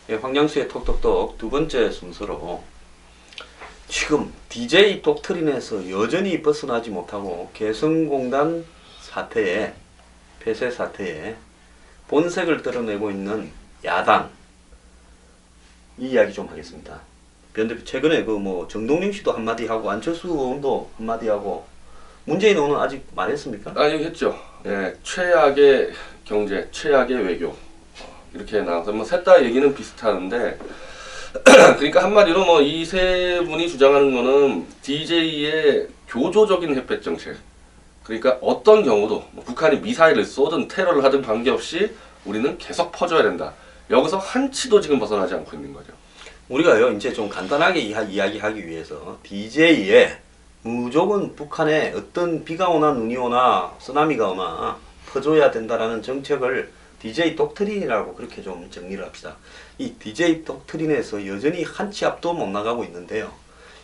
예, 황양수의 톡톡톡 두 번째 순서로 지금 DJ 독트린에서 여전히 벗어나지 못하고 개성공단 사태에 폐쇄 사태에 본색을 드러내고 있는 야당 이 이야기 좀 하겠습니다. 변대표 최근에 그 뭐 정동영 씨도 한마디 하고 안철수 의원도 한마디 하고 문재인 의원은 아직 말했습니까? 아니 했죠. 네, 최악의 경제, 최악의 외교 이렇게 나와서 뭐 셋 다 얘기는 비슷하는데 그러니까 한마디로 뭐 이 세 분이 주장하는 거는 DJ의 교조적인 햇볕 정책. 그러니까 어떤 경우도 뭐 북한이 미사일을 쏘든 테러를 하든 관계없이 우리는 계속 퍼줘야 된다. 여기서 한치도 지금 벗어나지 않고 있는 거죠. 우리가요 이제 좀 간단하게 이야기하기 위해서 DJ에 무조건 북한에 어떤 비가 오나 눈이 오나 쓰나미가 오나 퍼줘야 된다라는 정책을 DJ 독트린이라고 그렇게 좀 정리를 합시다. 이 DJ 독트린에서 여전히 한 치 앞도 못 나가고 있는데요.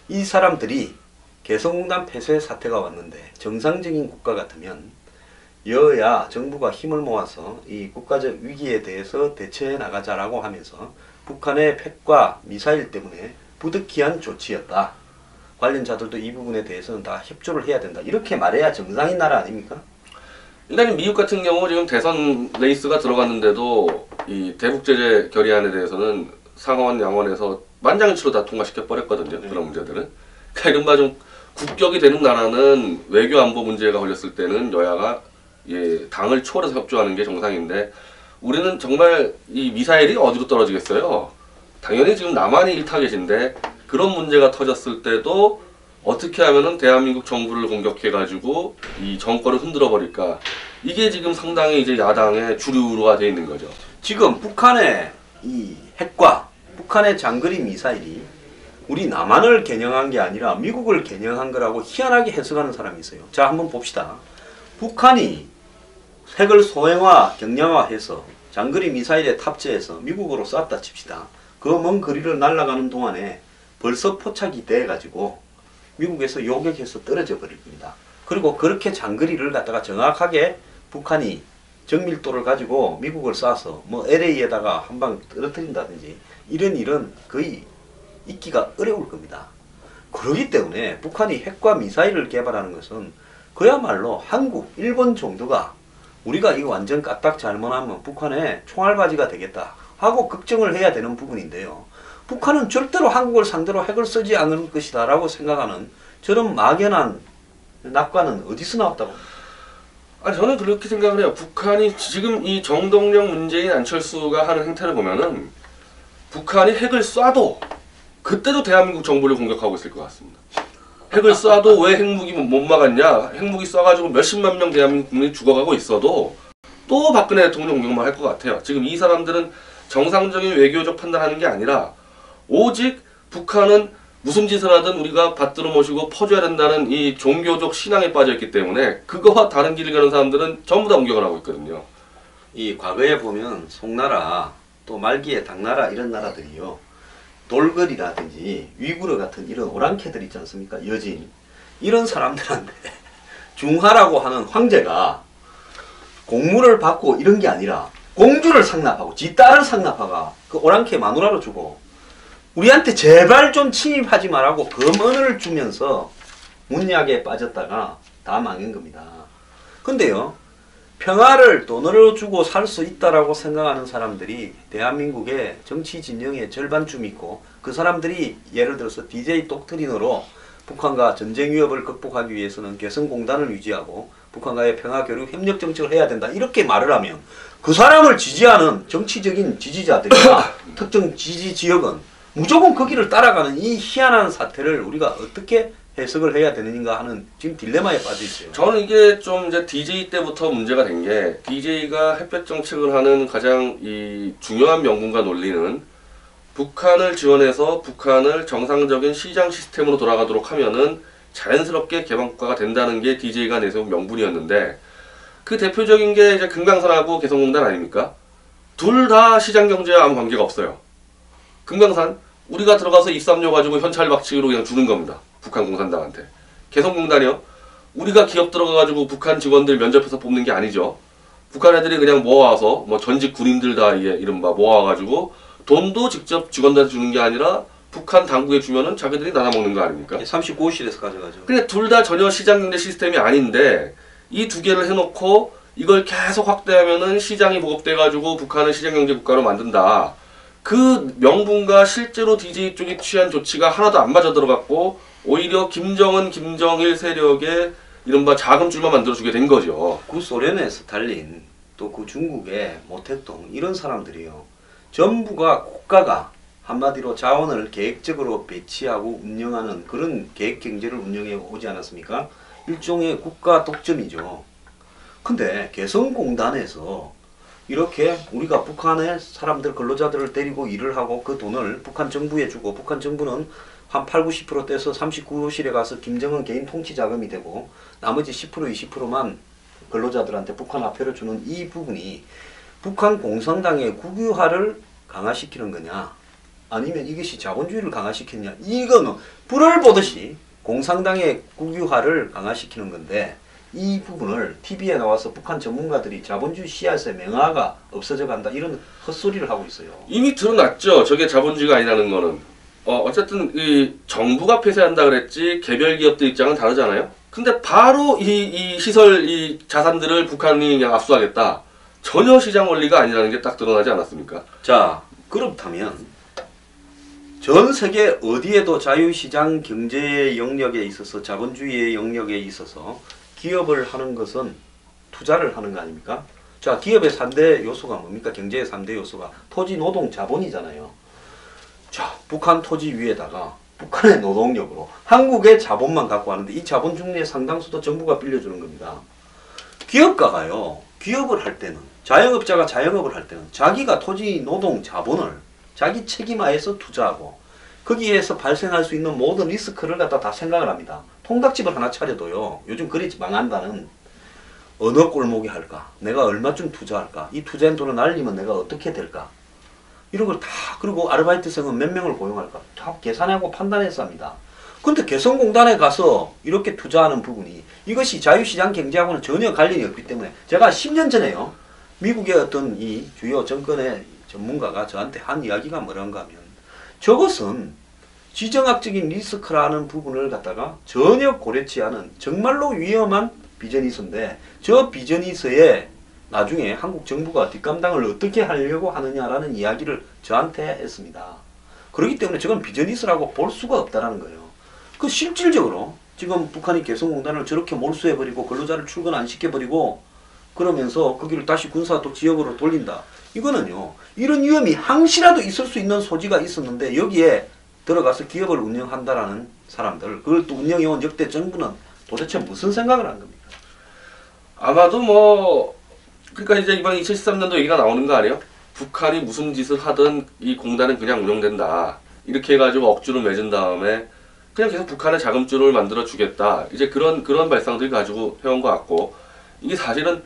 이 사람들이 개성공단 폐쇄 사태가 왔는데 정상적인 국가 같으면 여야 정부가 힘을 모아서 이 국가적 위기에 대해서 대처해 나가자라고 하면서 북한의 핵과 미사일 때문에 부득이한 조치였다. 관련자들도 이 부분에 대해서는 다 협조를 해야 된다. 이렇게 말해야 정상인 나라 아닙니까? 일단 미국 같은 경우 지금 대선 레이스가 들어갔는데도 이 대북 제재 결의안에 대해서는 상원 양원에서 만장일치로 다 통과시켜 버렸거든요. 그런 문제들은. 그러니까 이른바 좀 국격이 되는 나라는 외교 안보 문제가 걸렸을 때는 여야가 당을 초월해서 협조하는 게 정상인데 우리는 정말 이 미사일이 어디로 떨어지겠어요? 당연히 지금 남한이 일타겟인데 그런 문제가 터졌을 때도 어떻게 하면은 대한민국 정부를 공격해가지고 이 정권을 흔들어 버릴까? 이게 지금 상당히 이제 야당의 주류가 돼 있는 거죠. 지금 북한의 이 핵과 북한의 장거리 미사일이 우리 남한을 겨냥한 게 아니라 미국을 겨냥한 거라고 희한하게 해석하는 사람이 있어요. 자, 한번 봅시다. 북한이 핵을 소형화, 경량화해서 장거리 미사일에 탑재해서 미국으로 쐈다 칩시다. 그 먼 거리를 날아가는 동안에 벌써 포착이 돼가지고 미국에서 요격해서 떨어져 버릴 겁니다. 그리고 그렇게 장거리를 갖다가 정확하게 북한이 정밀도를 가지고 미국을 쏴서 뭐 LA에다가 한 방 떨어뜨린다든지 이런 일은 거의 있기가 어려울 겁니다. 그렇기 때문에 북한이 핵과 미사일을 개발하는 것은 그야말로 한국, 일본 정도가 우리가 이거 완전 까딱 잘못하면 북한의 총알바지가 되겠다 하고 걱정을 해야 되는 부분인데요. 북한은 절대로 한국을 상대로 핵을 쓰지 않을 것이다 라고 생각하는 저런 막연한 낙관은 어디서 나왔다고? 아니 저는 그렇게 생각을 해요. 북한이 지금 이 정동영, 문재인, 안철수가 하는 행태를 보면은 북한이 핵을 쏴도 그때도 대한민국 정부를 공격하고 있을 것 같습니다. 핵을 쏴도 왜 핵무기 못 막았냐? 핵무기 쏴가지고 몇십만 명 대한민국 국민이 죽어가고 있어도 또 박근혜 대통령 공격만 할 것 같아요. 지금 이 사람들은 정상적인 외교적 판단하는 게 아니라 오직 북한은 무슨 짓을 하든 우리가 받들어 모시고 퍼줘야 된다는 이 종교적 신앙에 빠져있기 때문에 그거와 다른 길을 가는 사람들은 전부 다 공격을 하고 있거든요. 이 과거에 보면 송나라 또 말기에 당나라 이런 나라들이요. 돌거리라든지 위구르 같은 이런 오랑캐들 있지 않습니까? 여진. 이런 사람들한테 중하라고 하는 황제가 공물을 받고 이런 게 아니라 공주를 상납하고 지 딸을 상납하가 그 오랑캐 마누라로 주고 우리한테 제발 좀 침입하지 말라고 검언을 주면서 문약에 빠졌다가 다 망한 겁니다. 근데요. 평화를 돈으로 주고 살 수 있다라고 생각하는 사람들이 대한민국의 정치 진영의 절반쯤 있고 그 사람들이 예를 들어서 DJ 독트린으로 북한과 전쟁 위협을 극복하기 위해서는 개성공단을 유지하고 북한과의 평화교류 협력 정책을 해야 된다 이렇게 말을 하면 그 사람을 지지하는 정치적인 지지자들이나 특정 지지 지역은 무조건 그 길을 따라가는 이 희한한 사태를 우리가 어떻게 해석을 해야 되는가 하는 지금 딜레마에 빠져 있어요. 저는 이게 좀 이제 DJ 때부터 문제가 된 게 DJ가 햇볕 정책을 하는 가장 이 중요한 명분과 논리는 북한을 지원해서 북한을 정상적인 시장 시스템으로 돌아가도록 하면은 자연스럽게 개방국가가 된다는 게 DJ가 내세운 명분이었는데 그 대표적인 게 이제 금강산하고 개성공단 아닙니까? 둘 다 시장 경제와 아무 관계가 없어요. 금강산 우리가 들어가서 입삼료 가지고 현찰 박치기로 그냥 주는 겁니다. 북한 공산당한테. 개성공단이요. 우리가 기업 들어가가지고 북한 직원들 면접해서 뽑는 게 아니죠. 북한 애들이 그냥 모아와서 뭐 전직 군인들 다 이른바 모아와가지고 돈도 직접 직원들한테 주는 게 아니라 북한 당국에 주면은 자기들이 나눠 먹는 거 아닙니까? 39호실에서 가져가죠. 근데 둘 다 전혀 시장 경제 시스템이 아닌데 이 두 개를 해놓고 이걸 계속 확대하면은 시장이 보급돼 가지고 북한을 시장 경제 국가로 만든다. 그 명분과 실제로 DJ 쪽이 취한 조치가 하나도 안 맞아 들어갔고 오히려 김정은, 김정일 세력의 이른바 자금줄만 만들어주게 된 거죠. 구소련의 스탈린 또 그 중국의 모택동 이런 사람들이요. 전부가 국가가 한마디로 자원을 계획적으로 배치하고 운영하는 그런 계획 경제를 운영해 오지 않았습니까? 일종의 국가 독점이죠. 근데 개성공단에서 이렇게 우리가 북한의 사람들 근로자들을 데리고 일을 하고 그 돈을 북한 정부에 주고 북한 정부는 한 8, 90% 떼서 39호실에 가서 김정은 개인 통치 자금이 되고 나머지 10% 20%만 근로자들한테 북한 화폐를 주는 이 부분이 북한 공산당의 국유화를 강화시키는 거냐 아니면 이것이 자본주의를 강화시키느냐 이거는 불을 보듯이 공산당의 국유화를 강화시키는 건데 이 부분을 TV에 나와서 북한 전문가들이 자본주의 씨앗의 맹화가 없어져 간다 이런 헛소리를 하고 있어요. 이미 드러났죠. 저게 자본주의가 아니라는 거는. 어쨌든 이 정부가 폐쇄한다 그랬지 개별 기업들 입장은 다르잖아요. 근데 바로 이 시설 이 자산들을 북한이 그냥 압수하겠다. 전혀 시장 원리가 아니라는 게 딱 드러나지 않았습니까? 자, 그렇다면 전 세계 어디에도 자유시장 경제의 영역에 있어서 자본주의의 영역에 있어서 기업을 하는 것은 투자를 하는 거 아닙니까? 자, 기업의 3대 요소가 뭡니까? 경제의 3대 요소가 토지, 노동, 자본이잖아요. 자, 북한 토지 위에다가 북한의 노동력으로 한국의 자본만 갖고 하는데 이 자본 중에 상당수도 정부가 빌려주는 겁니다. 기업가가요. 기업을 할 때는 자영업자가 자영업을 할 때는 자기가 토지, 노동, 자본을 자기 책임하에서 투자하고 거기에서 발생할 수 있는 모든 리스크를 갖다 다 생각을 합니다. 통닭집을 하나 차려도요. 요즘 그리 망한다는 어느 골목에 할까? 내가 얼마쯤 투자할까? 이 투자한 돈을 날리면 내가 어떻게 될까? 이런 걸 다 그리고 아르바이트생은 몇 명을 고용할까? 다 계산하고 판단해서 합니다. 근데 개성공단에 가서 이렇게 투자하는 부분이 이것이 자유시장 경제하고는 전혀 관련이 없기 때문에 제가 10년 전에요. 미국의 어떤 이 주요 정권의 전문가가 저한테 한 이야기가 뭐란가 하면 저것은 지정학적인 리스크라는 부분을 갖다가 전혀 고려치 않은 정말로 위험한 비즈니스인데 저 비즈니스에 나중에 한국 정부가 뒷감당을 어떻게 하려고 하느냐라는 이야기를 저한테 했습니다. 그렇기 때문에 저건 비즈니스라고 볼 수가 없다라는 거예요. 그 실질적으로 지금 북한이 개성공단을 저렇게 몰수해버리고 근로자를 출근 안 시켜버리고 그러면서 거기를 다시 군사도 지역으로 돌린다. 이거는요. 이런 위험이 항시라도 있을 수 있는 소지가 있었는데 여기에 들어가서 기업을 운영한다라는 사람들 그걸 또 운영해온 역대 정부는 도대체 무슨 생각을 한 겁니까? 아마도 뭐 그러니까 이제 이번 2013년도 얘기가 나오는 거 아니에요? 북한이 무슨 짓을 하든 이 공단은 그냥 운영된다. 이렇게 해가지고 억지로 맺은 다음에 그냥 계속 북한의 자금줄을 만들어 주겠다. 이제 그런 발상들을 가지고 해온 것 같고 이게 사실은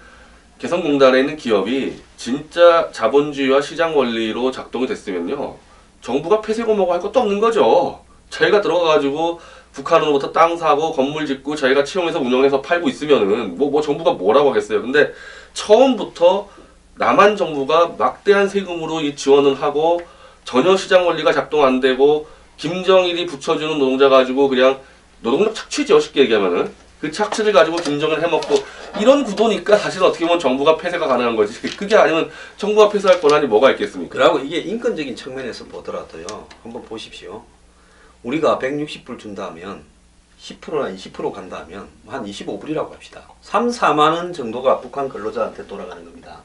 개성공단에 있는 기업이 진짜 자본주의와 시장 원리로 작동이 됐으면요. 정부가 폐쇄고 뭐고 할 것도 없는 거죠. 자기가 들어가가지고 북한으로부터 땅 사고 건물 짓고 자기가 채용해서 운영해서 팔고 있으면은 뭐 정부가 뭐라고 하겠어요. 근데 처음부터 남한 정부가 막대한 세금으로 이 지원을 하고 전혀 시장 원리가 작동 안 되고 김정일이 붙여주는 노동자 가지고 그냥 노동력 착취죠. 쉽게 얘기하면은 그 착취를 가지고 김정일 해먹고 이런 구도니까 사실 어떻게 보면 정부가 폐쇄가 가능한 거지. 그게 아니면 정부가 폐쇄할 권한이 뭐가 있겠습니까? 그리고 이게 인권적인 측면에서 보더라도요. 한번 보십시오. 우리가 160불 준다면 10%나 20% 간다면 한 25불이라고 합시다. 3, 4만 원 정도가 북한 근로자한테 돌아가는 겁니다.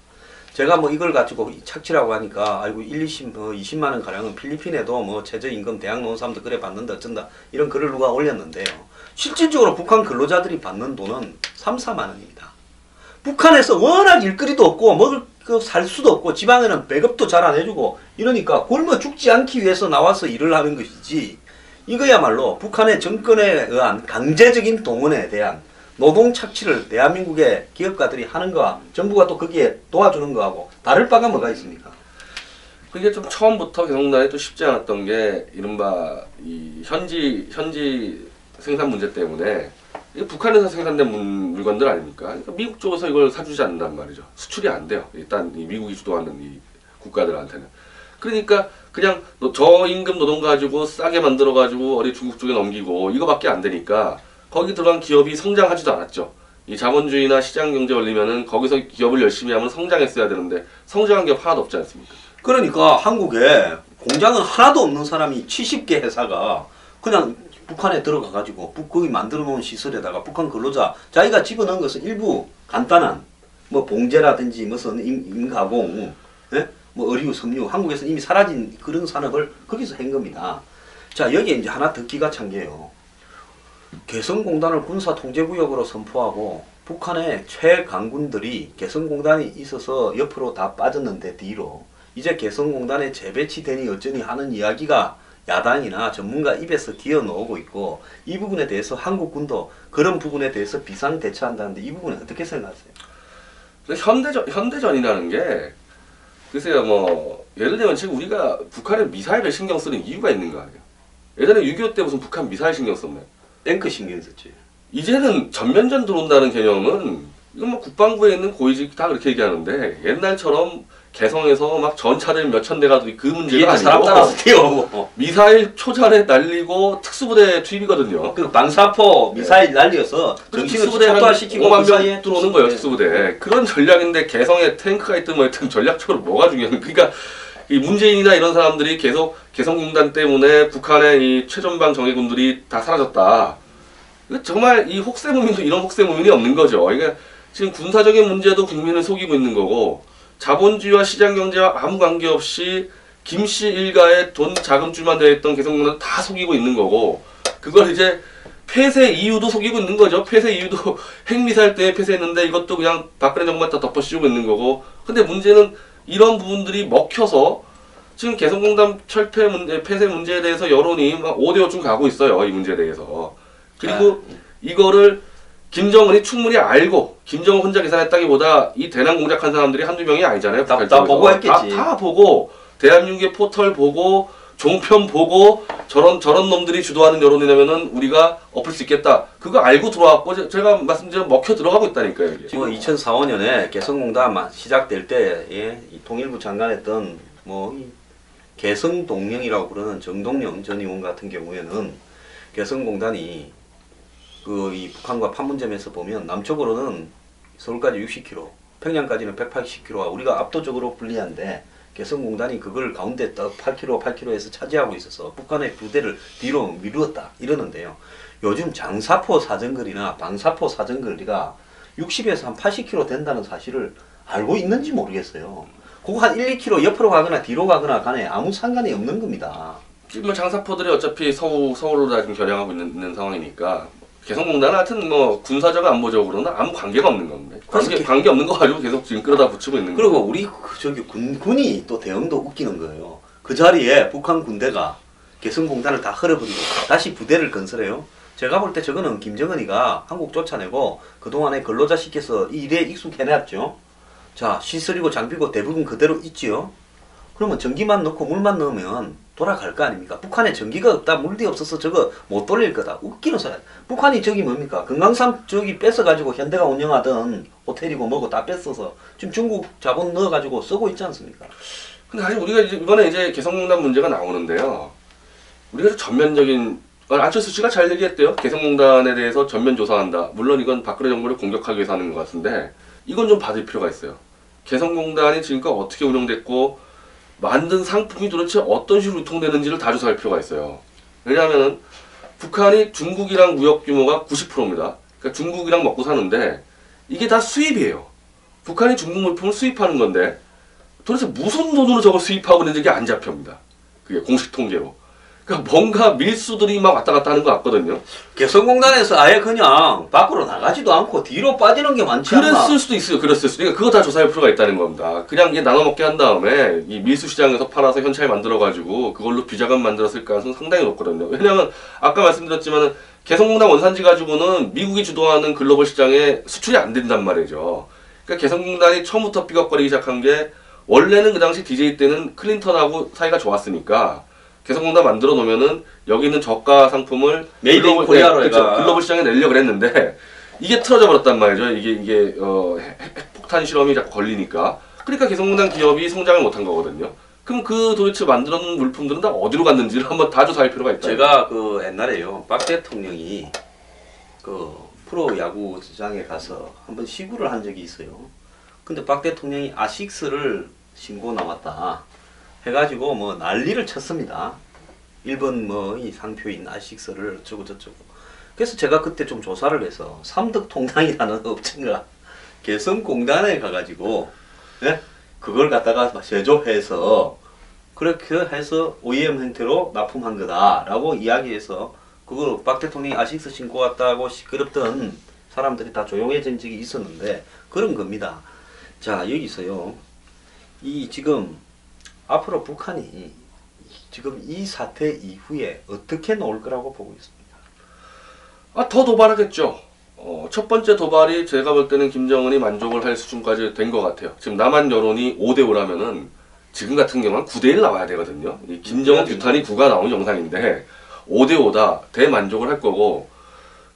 제가 뭐 이걸 가지고 착취라고 하니까 아이고 20만 원 가량은 필리핀에도 뭐 최저임금 대학 나온 사람들 그래 받는다 어쩐다 이런 글을 누가 올렸는데요. 실질적으로 북한 근로자들이 받는 돈은 3, 4만 원입니다. 북한에서 워낙 일거리도 없고 먹을 거 살 수도 없고 지방에는 배급도 잘 안 해주고 이러니까 굶어 죽지 않기 위해서 나와서 일을 하는 것이지 이거야말로 북한의 정권에 의한 강제적인 동원에 대한 노동 착취를 대한민국의 기업가들이 하는 거와 정부가 또 거기에 도와주는 거하고 다를 바가 뭐가 있습니까? 그게 좀 처음부터 개성공단이 또 쉽지 않았던 게 이른바 이 현지 생산 문제 때문에 이게 북한에서 생산된 물건들 아닙니까? 그러니까 미국 쪽에서 이걸 사주지 않는단 말이죠. 수출이 안 돼요. 일단 이 미국이 주도하는 이 국가들한테는. 그러니까 그냥 저임금 노동 가지고 싸게 만들어 가지고 어디 중국 쪽에 넘기고 이거밖에 안 되니까 거기 들어간 기업이 성장하지도 않았죠. 이 자본주의나 시장 경제 원리면은 거기서 기업을 열심히 하면 성장했어야 되는데 성장한 기업 하나도 없지 않습니까? 그러니까 한국에 공장은 하나도 없는 사람이 70개 회사가 그냥 북한에 들어가 가지고 거기 만들어 놓은 시설에다가 북한 근로자 자기가 집어넣은 것은 일부 간단한 뭐 봉제라든지 무슨 임가공, 예? 뭐 의류, 섬유, 한국에서 이미 사라진 그런 산업을 거기서 한 겁니다. 자, 여기에 이제 하나 더 기가 찬 게요. 개성공단을 군사통제구역으로 선포하고 북한의 최강군들이 개성공단이 있어서 옆으로 다 빠졌는데 뒤로 이제 개성공단에 재배치되니 어쩌니 하는 이야기가 야당이나 전문가 입에서 기어나오고 있고 이 부분에 대해서 한국군도 그런 부분에 대해서 비상대처한다는데 이 부분에 어떻게 생각하세요? 현대전이라는 게 글쎄요 뭐 예를 들면 지금 우리가 북한의 미사일을 신경 쓰는 이유가 있는 거 아니에요? 예전에 6.25 때 무슨 북한 미사일 신경 썼나요? 탱크 신경 썼지. 이제는 전면전 들어온다는 개념은 이건 뭐 국방부에 있는 고위직 다 그렇게 얘기하는데 옛날처럼 개성에서 막 전차들 몇천 대가 그 문제가 사람 따라서 아니고 뛰어오고 미사일 초전에 날리고 특수부대 투입이거든요. 그 방사포 미사일 날려서 정신을 특수부대 한 초토화시키고 5만 그 사이에 명 들어오는 거예요. 네. 특수부대. 그런 전략인데 개성에 탱크가 있든 뭐 있든 전략적으로 뭐가 중요한 그러니까 이 문재인이나 이런 사람들이 계속 개성공단 때문에 북한의 이 최전방 정예군들이 다 사라졌다. 정말 이 혹세무민도 이런 혹세무민이 없는 거죠. 그러니까 지금 군사적인 문제도 국민을 속이고 있는 거고 자본주의와 시장경제와 아무 관계없이 김씨 일가의 돈 자금줄만 되어 있던 개성공단은 다 속이고 있는 거고 그걸 이제 폐쇄 이유도 속이고 있는 거죠. 폐쇄 이유도 핵미사일 때문에 폐쇄했는데 이것도 그냥 박근혜 정부가 다 덮어씌우고 있는 거고 근데 문제는 이런 부분들이 먹혀서 지금 개성공단 철폐 문제, 폐쇄 문제에 대해서 여론이 막 5대5쯤 가고 있어요. 이 문제에 대해서. 그리고 이거를 김정은이 충분히 알고 김정은 혼자 계산했다기보다 이 대남 공작한 사람들이 한두 명이 아니잖아요. 다 보고 했겠지. 다 보고 대한민국의 포털 보고 종편 보고 저런 놈들이 주도하는 여론이라면은 우리가 엎을 수 있겠다. 그거 알고 들어왔고 제가 말씀드린 먹혀 들어가고 있다니까요. 이게. 지금 2004, 5년에 개성공단 시작될 때 이 통일부 장관했던 이 개성동령이라고 그러는 정동영 전 의원 같은 경우에는 개성공단이 이 북한과 판문점에서 보면 남쪽으로는 서울까지 60km, 평양까지는 180km와 우리가 압도적으로 불리한데 개성공단이 그걸 가운데 딱 8km에서 차지하고 있어서 북한의 부대를 뒤로 미루었다 이러는데요. 요즘 장사포 사정거리나 방사포 사정거리가 60에서 한 80km 된다는 사실을 알고 있는지 모르겠어요. 그거 한 1, 2km 옆으로 가거나 뒤로 가거나 간에 아무 상관이 없는 겁니다. 지금 뭐 장사포들이 어차피 서울로 다 지금 겨냥하고 있는 상황이니까 개성공단은 하여튼 뭐 군사적 안보적으로는 아무 관계가 없는 건데 관계 없는 거 가지고 계속 지금 끌어다 붙이고 있는 거예요. 그리고 우리 군이 또 대응도 웃기는 거예요. 그 자리에 북한 군대가 개성공단을 다 헐어버리고 다시 부대를 건설해요. 제가 볼 때 저거는 김정은이가 한국 쫓아내고 그동안에 근로자 시켜서 이 일에 익숙해놨죠. 자, 시설이고 장비고 대부분 그대로 있지요. 그러면 전기만 넣고 물만 넣으면 돌아갈 거 아닙니까? 북한에 전기가 없다, 물이 없어서 저거 못 돌릴 거다. 웃기는 소리. 북한이 저기 뭡니까? 금강산 저기 뺏어가지고 현대가 운영하던 호텔이고 뭐고 다 뺏어서 지금 중국 자본 넣어가지고 쓰고 있지 않습니까? 근데 사실 우리가 이번에 이제 개성공단 문제가 나오는데요. 우리가 전면적인 안철수 씨가 잘 얘기했대요. 개성공단에 대해서 전면 조사한다. 물론 이건 박근혜 정부를 공격하기 위해서 하는 것 같은데 이건 좀 받을 필요가 있어요. 개성공단이 지금까지 어떻게 운영됐고 만든 상품이 도대체 어떤 식으로 유통되는지를 다 조사할 필요가 있어요. 왜냐하면 북한이 중국이랑 무역 규모가 90%입니다. 그러니까 중국이랑 먹고 사는데 이게 다 수입이에요. 북한이 중국 물품을 수입하는 건데 도대체 무슨 돈으로 저걸 수입하고 있는지 안 잡힙니다. 그게 공식 통계로. 그러니까 뭔가 밀수들이 막 왔다 갔다 하는 것 같거든요. 개성공단에서 아예 그냥 밖으로 나가지도 않고 뒤로 빠지는 게 많지 않나? 그랬을 수도 있어요. 그랬을 수도. 그러니까 그거 다 조사할 필요가 있다는 겁니다. 그냥 이게 나눠 먹게 한 다음에 이 밀수 시장에서 팔아서 현찰 만들어가지고 그걸로 비자금 만들었을 가능성은 상당히 높거든요. 왜냐하면 아까 말씀드렸지만 개성공단 원산지 가지고는 미국이 주도하는 글로벌 시장에 수출이 안 된단 말이죠. 그러니까 개성공단이 처음부터 삐걱거리기 시작한 게 원래는 그 당시 DJ 때는 클린턴하고 사이가 좋았으니까 개성공단 만들어 놓으면은 여기 있는 저가 상품을 메이드 인 코리아로 글로벌 시장에 내려고 그랬는데 이게 틀어져 버렸단 말이죠. 이게 핵폭탄 실험이 자꾸 걸리니까. 그러니까 개성공단 기업이 성장을 못한 거거든요. 그럼 그 도대체 만들어 놓은 물품들은 다 어디로 갔는지를 한번 다 조사할 필요가 있다. 제가 그 옛날에요, 박 대통령이 그 프로 야구장에 가서 한번 시구를 한 적이 있어요. 근데 박 대통령이 아식스를 신고 나왔다 해가지고 뭐 난리를 쳤습니다. 일본 뭐 이 상표인 아식스를 어쩌고 저쩌고. 그래서 제가 그때 좀 조사를 해서 삼덕통당이라는 업체가 개성공단에 가가지고, 예? 그걸 갖다가 제조해서 그렇게 해서 OEM 형태로 납품한 거다라고 이야기해서 그걸 박 대통령이 아식스 신고 왔다고 시끄럽던 사람들이 다 조용해진 적이 있었는데 그런 겁니다. 자, 여기서요, 이 지금 앞으로 북한이 지금 이 사태 이후에 어떻게 나올 거라고 보고 있습니다. 더 도발하겠죠. 첫 번째 도발이 제가 볼 때는 김정은이 만족을 할 수준까지 된 것 같아요. 지금 남한 여론이 5대5라면은 지금 같은 경우는 9대1 나와야 되거든요. 이 김정은 규탄이 9가 나온 영상인데 5대5다 대만족을 할 거고,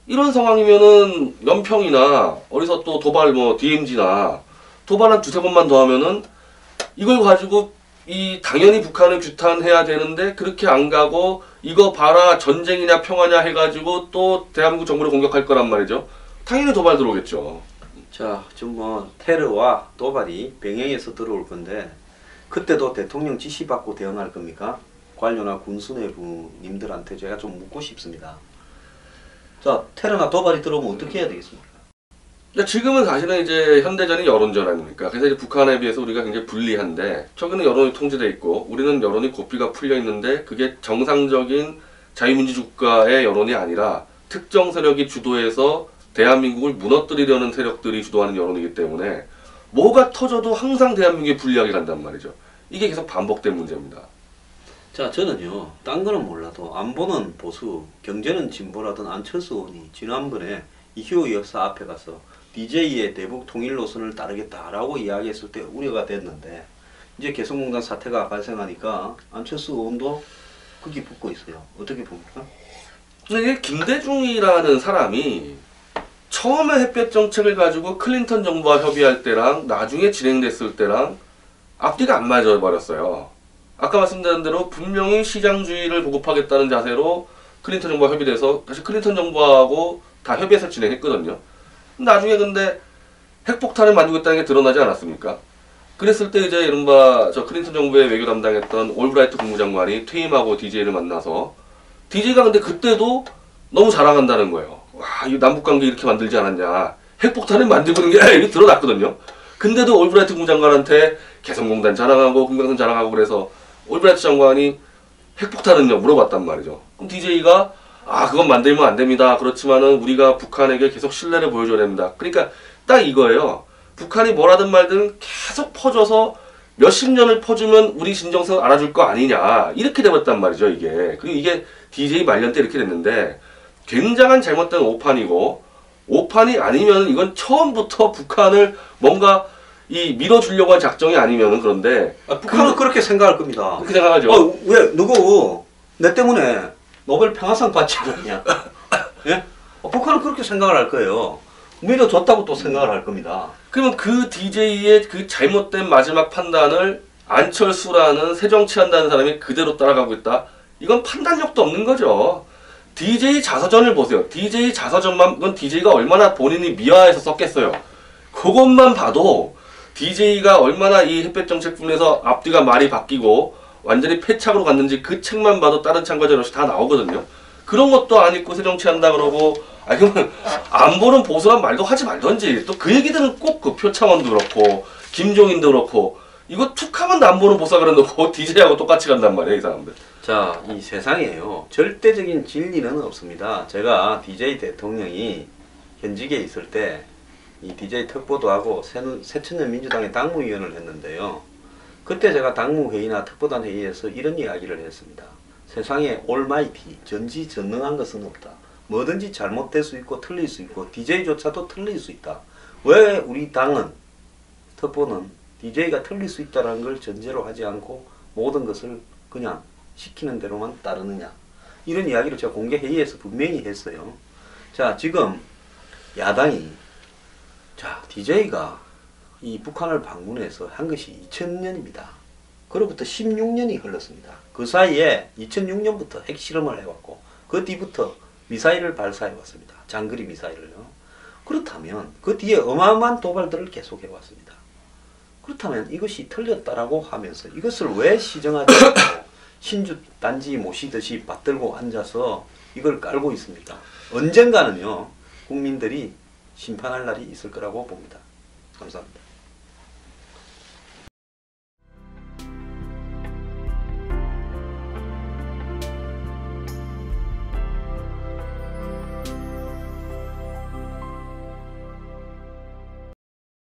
이런 상황이면은 연평이나 어디서 또 도발 뭐 DMZ나 도발 한 두세 번만 더 하면은 이걸 가지고 이 당연히 북한을 규탄해야 되는데 그렇게 안 가고 이거 봐라 전쟁이냐 평화냐 해가지고 또 대한민국 정부를 공격할 거란 말이죠. 당연히 도발 들어오겠죠. 자, 지금 뭐 테러와 도발이 병행해서 들어올 건데 그때도 대통령 지시받고 대응할 겁니까? 관료나 군수뇌부님들한테 제가 좀 묻고 싶습니다. 자, 테러나 도발이 들어오면 어떻게 해야 되겠습니까? 지금은 사실은 이제 현대전이 여론전 아닙니까? 그래서 이제 북한에 비해서 우리가 굉장히 불리한데, 저기는 여론이 통제돼 있고 우리는 여론이 고삐가 풀려 있는데 그게 정상적인 자유민주주의 국가의 여론이 아니라 특정 세력이 주도해서 대한민국을 무너뜨리려는 세력들이 주도하는 여론이기 때문에 뭐가 터져도 항상 대한민국에 불리하게 간단 말이죠. 이게 계속 반복된 문제입니다. 자, 저는요, 딴 거는 몰라도 안보는 보수, 경제는 진보라던 안철수 의원이 지난번에 이효희 여사 앞에 가서 DJ의 대북 통일 노선을 따르겠다라고 이야기했을 때 우려가 됐는데, 이제 개성공단 사태가 발생하니까 안철수 의원도 거기 붙고 있어요. 어떻게 봅니까? 이게 김대중이라는 사람이 처음에 햇볕 정책을 가지고 클린턴 정부와 협의할 때랑 나중에 진행됐을 때랑 앞뒤가 안 맞아 버렸어요. 아까 말씀드린 대로 분명히 시장주의를 보급하겠다는 자세로 클린턴 정부와 협의돼서 사실 클린턴 정부하고 다 협의해서 진행했거든요. 나중에 근데 핵폭탄을 만들겠다는 게 드러나지 않았습니까? 그랬을 때 이제 이른바 저 클린턴 정부의 외교 담당했던 올브라이트 국무장관이 퇴임하고 DJ를 만나서, DJ가 근데 그때도 너무 자랑한다는 거예요. 와, 이 남북관계 이렇게 만들지 않았냐. 핵폭탄을 만들고 있는 게 이게 드러났거든요. 근데도 올브라이트 국무장관한테 개성공단 자랑하고 금강산 자랑하고 그래서 올브라이트 장관이 핵폭탄은요? 물어봤단 말이죠. 그럼 DJ가 그건 만들면 안 됩니다. 그렇지만은 우리가 북한에게 계속 신뢰를 보여줘야 됩니다. 그러니까 딱 이거예요. 북한이 뭐라든 말든 계속 퍼져서 몇십 년을 퍼주면 우리 진정성을 알아줄 거 아니냐. 이렇게 돼버렸단 말이죠, 이게. 그리고 이게 DJ 말년 때 이렇게 됐는데 굉장한 잘못된 오판이고, 오판이 아니면 이건 처음부터 북한을 뭔가 이 밀어주려고 한 작정이 아니면은, 그런데 북한은 그렇게 생각할 겁니다. 그렇게 생각하죠. 왜 누구 내 때문에 노벨 평화상 받지 않았냐? 예? 북한은 그렇게 생각을 할 거예요. 밀어줬다고 또 생각을 할 겁니다. 그러면 그 DJ의 그 잘못된 마지막 판단을 안철수라는 새정치한다는 사람이 그대로 따라가고 있다? 이건 판단력도 없는 거죠. DJ 자서전을 보세요. DJ 자서전만, 이건 DJ가 얼마나 본인이 미화해서 썼겠어요. 그것만 봐도 DJ가 얼마나 이 햇볕 정책분에서 앞뒤가 말이 바뀌고 완전히 패착으로 갔는지 그 책만 봐도 다른 참가자 없이 다 나오거든요. 그런 것도 안 읽고 새정치한다 그러고, 그러면 안보는 보수란 말도 하지 말던지. 또 그 얘기들은 꼭 그 표창원도 그렇고 김종인도 그렇고 이거 툭하면 안보는 보수라 그래놓고 DJ하고 똑같이 간단 말이에요, 이 사람들. 자, 이 세상에요, 절대적인 진리는 없습니다. 제가 DJ 대통령이 현직에 있을 때 이 DJ 특보도 하고 새천년 민주당의 당무위원을 했는데요. 그때 제가 당무회의나 특보단 회의에서 이런 이야기를 했습니다. 세상에 올마이티, 전지전능한 것은 없다. 뭐든지 잘못될 수 있고 틀릴 수 있고 DJ조차도 틀릴 수 있다. 왜 우리 당은, 특보는 DJ가 틀릴 수 있다는 걸 전제로 하지 않고 모든 것을 그냥 시키는 대로만 따르느냐. 이런 이야기를 제가 공개 회의에서 분명히 했어요. 자, 지금 야당이, 자, DJ가 이 북한을 방문해서 한 것이 2000년입니다. 그로부터 16년이 흘렀습니다. 그 사이에 2006년부터 핵실험을 해왔고 그 뒤부터 미사일을 발사해 왔습니다. 장거리 미사일을요. 그렇다면 그 뒤에 어마어마한 도발들을 계속해 왔습니다. 그렇다면 이것이 틀렸다라고 하면서 이것을 왜 시정하지 않고 신주 단지 모시듯이 받들고 앉아서 이걸 깔고 있습니까? 언젠가는요 국민들이 심판할 날이 있을 거라고 봅니다. 감사합니다.